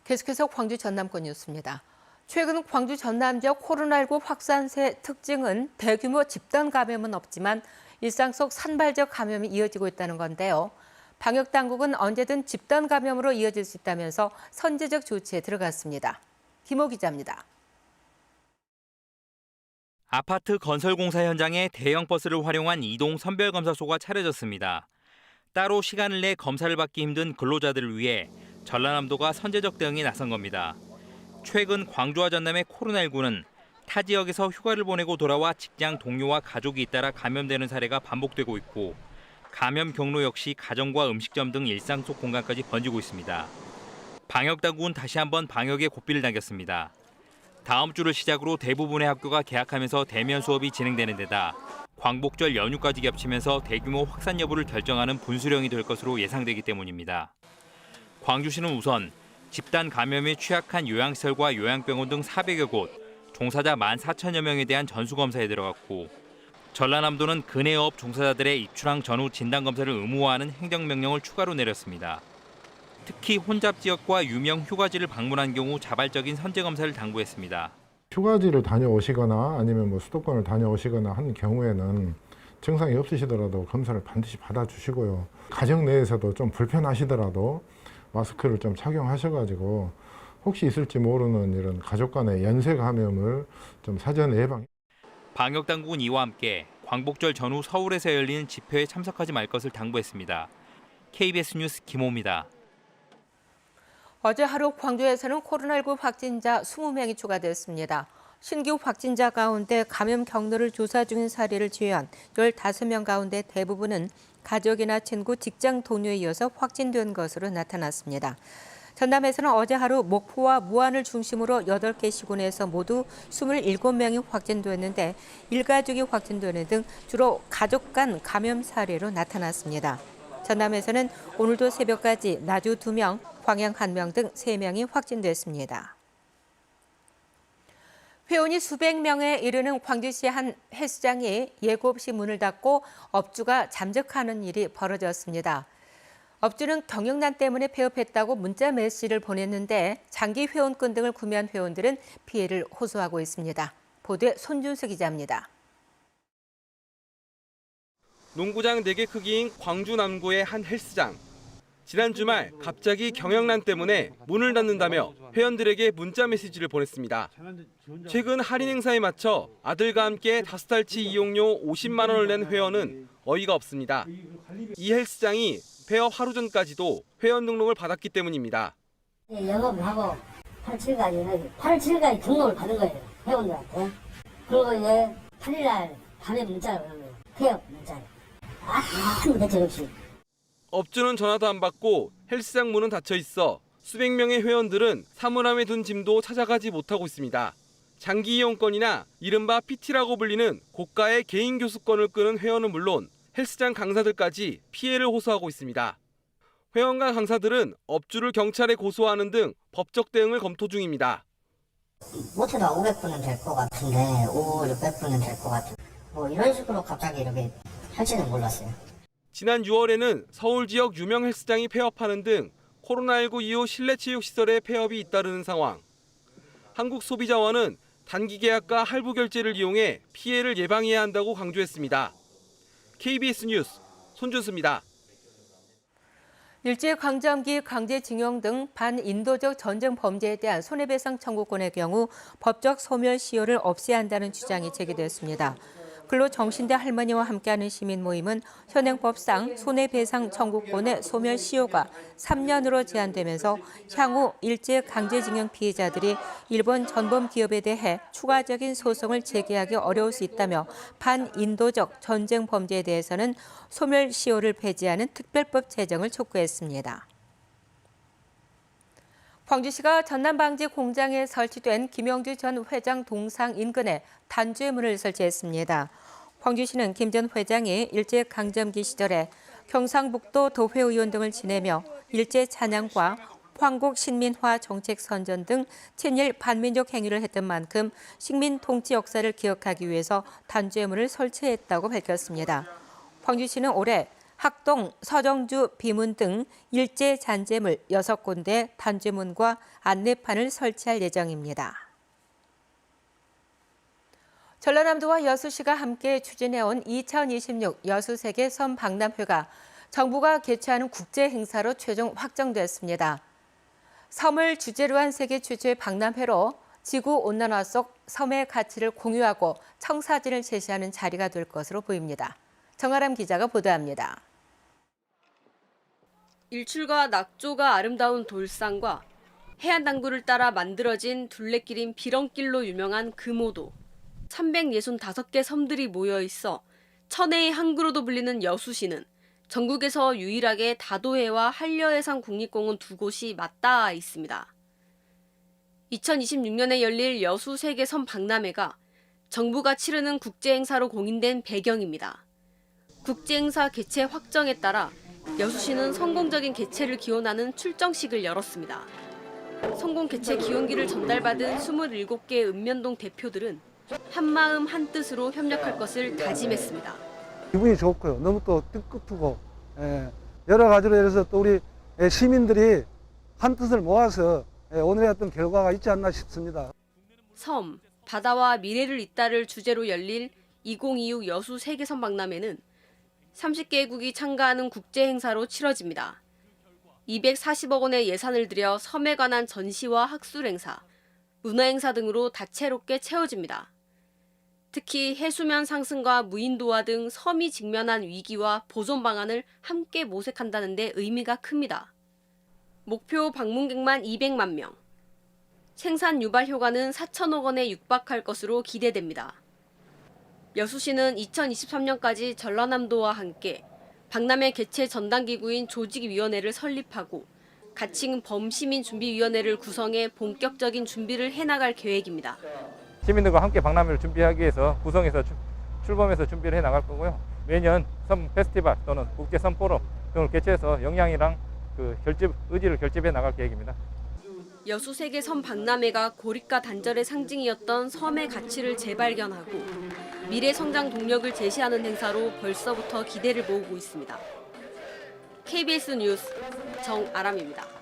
계속해서 광주 전남권 뉴스입니다. 최근 광주 전남 지역 코로나19 확산세 특징은 대규모 집단 감염은 없지만 일상 속 산발적 감염이 이어지고 있다는 건데요. 방역당국은 언제든 집단 감염으로 이어질 수 있다면서 선제적 조치에 들어갔습니다. 김호 기자입니다. 아파트 건설 공사 현장에 대형 버스를 활용한 이동 선별검사소가 차려졌습니다. 따로 시간을 내 검사를 받기 힘든 근로자들을 위해 전라남도가 선제적 대응에 나선 겁니다. 최근 광주와 전남의 코로나19는 타 지역에서 휴가를 보내고 돌아와 직장 동료와 가족이 잇따라 감염되는 사례가 반복되고 있고 감염 경로 역시 가정과 음식점 등 일상 속 공간까지 번지고 있습니다. 방역당국은 다시 한번 방역에 고삐를 당겼습니다. 다음 주를 시작으로 대부분의 학교가 개학하면서 대면 수업이 진행되는 데다 광복절 연휴까지 겹치면서 대규모 확산 여부를 결정하는 분수령이 될 것으로 예상되기 때문입니다. 광주시는 우선 집단 감염에 취약한 요양시설과 요양병원 등 400여 곳, 종사자 14,000여 명에 대한 전수검사에 들어갔고 전라남도는 근해업 종사자들의 입출항 전후 진단검사를 의무화하는 행정명령을 추가로 내렸습니다. 특히 혼잡 지역과 유명 휴가지를 방문한 경우 자발적인 선제검사를 당부했습니다. 휴가지를 다녀오시거나 아니면 수도권을 다녀오시거나 하는 경우에는 증상이 없으시더라도 검사를 반드시 받아주시고요. 가정 내에서도 좀 불편하시더라도 마스크를 좀 착용하셔가지고 혹시 있을지 모르는 이런 가족 간의 연쇄 감염을 좀 사전 예방. 방역당국은 이와 함께 광복절 전후 서울에서 열리는 집회에 참석하지 말 것을 당부했습니다. KBS 뉴스 김호입니다. 어제 하루 광주에서는 코로나19 확진자 20명이 추가됐습니다. 신규 확진자 가운데 감염 경로를 조사 중인 사례를 제외한 15명 가운데 대부분은 가족이나 친구, 직장 동료에 이어서 확진된 것으로 나타났습니다. 전남에서는 어제 하루 목포와 무안을 중심으로 8개 시군에서 모두 27명이 확진됐는데 일가족이 확진되는 등 주로 가족 간 감염 사례로 나타났습니다. 전남에서는 오늘도 새벽까지 나주 2명, 광양 1명 등 3명이 확진됐습니다. 회원이 수백 명에 이르는 광주시 한 헬스장이 예고 없이 문을 닫고 업주가 잠적하는 일이 벌어졌습니다. 업주는 경영난 때문에 폐업했다고 문자 메시지를 보냈는데 장기 회원권 등을 구매한 회원들은 피해를 호소하고 있습니다. 보도에 손준수 기자입니다. 농구장 4개 크기인 광주 남구의 한 헬스장. 지난 주말 갑자기 경영난 때문에 문을 닫는다며 회원들에게 문자 메시지를 보냈습니다. 최근 할인 행사에 맞춰 아들과 함께 5달치 이용료 50만 원을 낸 회원은 어이가 없습니다. 이 헬스장이 폐업 하루 전까지도 회원 등록을 받았기 때문입니다. 영업을 하고 8, 7일까지 등록을 받은 거예요. 회원들한테. 그리고 이제 8일날 밤에 문자를 오는 거예요. 폐업 문자를. 아무 대책 없이. 업주는 전화도 안 받고 헬스장 문은 닫혀 있어 수백 명의 회원들은 사물함에 둔 짐도 찾아가지 못하고 있습니다. 장기 이용권이나 이른바 PT라고 불리는 고가의 개인 교수권을 끄는 회원은 물론 헬스장 강사들까지 피해를 호소하고 있습니다. 회원과 강사들은 업주를 경찰에 고소하는 등 법적 대응을 검토 중입니다. 못해도 500분은 될 것 같은데 600분은 될 것 같은데 이런 식으로 갑자기 이렇게 할지는 몰랐어요. 지난 6월에는 서울 지역 유명 헬스장이 폐업하는 등 코로나19 이후 실내 체육시설의 폐업이 잇따르는 상황. 한국소비자원은 단기 계약과 할부 결제를 이용해 피해를 예방해야 한다고 강조했습니다. KBS 뉴스 손준수입니다. 일제강점기 강제징용 등 반인도적 전쟁 범죄에 대한 손해배상 청구권의 경우 법적 소멸시효를 없애야 한다는 주장이 제기됐습니다. 근로정신대 할머니와 함께하는 시민 모임은 현행법상 손해배상 청구권의 소멸시효가 3년으로 제한되면서 향후 일제강제징용 피해자들이 일본 전범기업에 대해 추가적인 소송을 제기하기 어려울 수 있다며 반인도적 전쟁 범죄에 대해서는 소멸시효를 폐지하는 특별법 제정을 촉구했습니다. 광주시가 전남방지 공장에 설치된 김영주 전 회장 동상 인근에 단죄문을 설치했습니다. 광주시는 김 전 회장이 일제강점기 시절에 경상북도 도회의원 등을 지내며 일제 찬양과 황국 신민화 정책 선전 등 친일 반민족 행위를 했던 만큼 식민 통치 역사를 기억하기 위해서 단죄문을 설치했다고 밝혔습니다. 광주시는 올해 학동, 서정주, 비문 등 일제 잔재물 6군데 단죄문과 안내판을 설치할 예정입니다. 전라남도와 여수시가 함께 추진해온 2026 여수세계 섬박람회가 정부가 개최하는 국제 행사로 최종 확정됐습니다. 섬을 주제로 한 세계 최초의 박람회로 지구온난화 속 섬의 가치를 공유하고 청사진을 제시하는 자리가 될 것으로 보입니다. 정아람 기자가 보도합니다. 일출과 낙조가 아름다운 돌산과 해안 당구를 따라 만들어진 둘레길인 비렁길로 유명한 금오도, 1165개 섬들이 모여 있어 천혜의 항구로도 불리는 여수시는 전국에서 유일하게 다도해와 한려해상 국립공원 두 곳이 맞닿아 있습니다. 2026년에 열릴 여수 세계섬 박람회가 정부가 치르는 국제행사로 공인된 배경입니다. 국제행사 개최 확정에 따라 여수시는 성공적인 개최를 기원하는 출정식을 열었습니다. 성공 개최 기원기를 전달받은 27개 읍면동 대표들은 한마음 한뜻으로 협력할 것을 다짐했습니다. 기분이 좋고요. 너무 또 뜻깊고 여러 가지로 해서 또 우리 시민들이 한뜻을 모아서 오늘의 어떤 결과가 있지 않나 싶습니다. 섬, 바다와 미래를 잇따를 주제로 열릴 2026 여수 세계섬 박람회는 30개국이 참가하는 국제 행사로 치러집니다. 240억 원의 예산을 들여 섬에 관한 전시와 학술 행사, 문화 행사 등으로 다채롭게 채워집니다. 특히 해수면 상승과 무인도화 등 섬이 직면한 위기와 보존 방안을 함께 모색한다는 데 의미가 큽니다. 목표 방문객만 200만 명, 생산 유발 효과는 4천억 원에 육박할 것으로 기대됩니다. 여수시는 2023년까지 전라남도와 함께 박람회 개최 전담기구인 조직위원회를 설립하고 가칭 범시민준비위원회를 구성해 본격적인 준비를 해나갈 계획입니다. 시민들과 함께 박람회를 준비하기 위해서 구성해서 출범해서 준비를 해나갈 거고요. 매년 섬 페스티벌 또는 국제 섬 포럼 등을 개최해서 역량이랑 의지를 결집해 나갈 계획입니다. 여수 세계 섬 박람회가 고립과 단절의 상징이었던 섬의 가치를 재발견하고 미래 성장 동력을 제시하는 행사로 벌써부터 기대를 모으고 있습니다. KBS 뉴스 정아람입니다.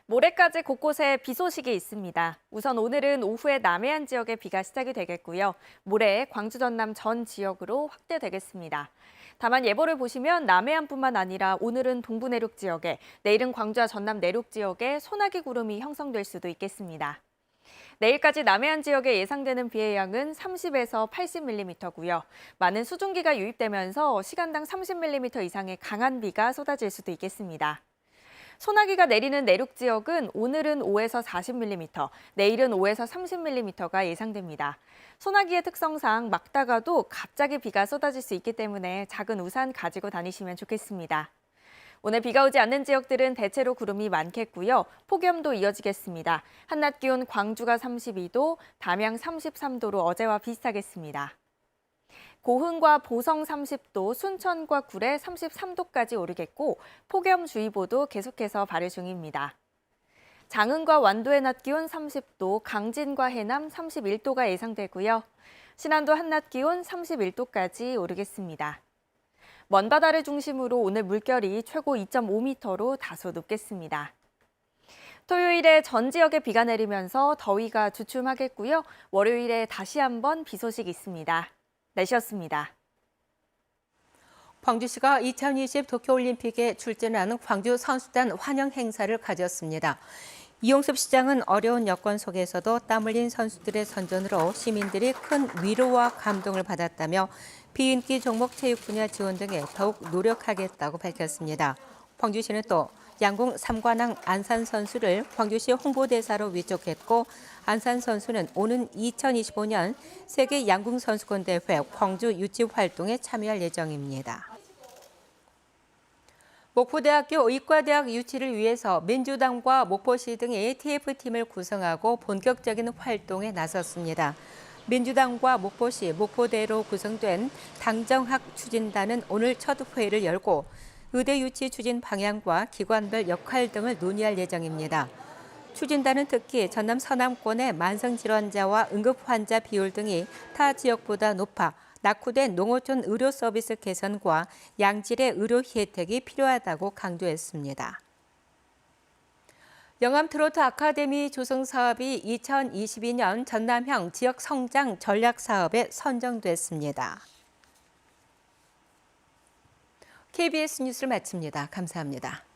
모레까지 곳곳에 비 소식이 있습니다. 우선 오늘은 오후에 남해안 지역에 비가 시작이 되겠고요. 모레 광주 전남 전 지역으로 확대되겠습니다. 다만 예보를 보시면 남해안뿐만 아니라 오늘은 동부 내륙 지역에, 내일은 광주와 전남 내륙 지역에 소나기 구름이 형성될 수도 있겠습니다. 내일까지 남해안 지역에 예상되는 비의 양은 30에서 80mm고요. 많은 수증기가 유입되면서 시간당 30mm 이상의 강한 비가 쏟아질 수도 있겠습니다. 소나기가 내리는 내륙 지역은 오늘은 5에서 40mm, 내일은 5에서 30mm가 예상됩니다. 소나기의 특성상 막다가도 갑자기 비가 쏟아질 수 있기 때문에 작은 우산 가지고 다니시면 좋겠습니다. 오늘 비가 오지 않는 지역들은 대체로 구름이 많겠고요. 폭염도 이어지겠습니다. 한낮 기온 광주가 32도, 담양 33도로 어제와 비슷하겠습니다. 고흥과 보성 30도, 순천과 구례 33도까지 오르겠고 폭염주의보도 계속해서 발효 중입니다. 장흥과 완도의 낮 기온 30도, 강진과 해남 31도가 예상되고요. 신안도 한낮 기온 31도까지 오르겠습니다. 먼바다를 중심으로 오늘 물결이 최고 2.5m로 다소 높겠습니다. 토요일에 전 지역에 비가 내리면서 더위가 주춤하겠고요. 월요일에 다시 한번 비 소식이 있습니다. 날씨였습니다. 광주시가 2020 도쿄올림픽에 출전하는 광주 선수단 환영 행사를 가졌습니다. 이용섭 시장은 어려운 여건 속에서도 땀 흘린 선수들의 선전으로 시민들이 큰 위로와 감동을 받았다며 비인기 종목 체육 분야 지원 등에 더욱 노력하겠다고 밝혔습니다. 광주시는 또 양궁 3관왕 안산 선수를 광주시 홍보대사로 위촉했고 안산 선수는 오는 2025년 세계 양궁 선수권 대회 광주 유치 활동에 참여할 예정입니다. 목포대학교 의과대학 유치를 위해서 민주당과 목포시 등이 TF팀을 구성하고 본격적인 활동에 나섰습니다. 민주당과 목포시, 목포대로 구성된 당정학 추진단은 오늘 첫 회의를 열고 의대 유치 추진 방향과 기관별 역할 등을 논의할 예정입니다. 추진단은 특히 전남 서남권의 만성질환자와 응급환자 비율 등이 타 지역보다 높아 낙후된 농어촌 의료 서비스 개선과 양질의 의료 혜택이 필요하다고 강조했습니다. 영암 트로트 아카데미 조성 사업이 2022년 전남형 지역 성장 전략 사업에 선정됐습니다. KBS 뉴스를 마칩니다. 감사합니다.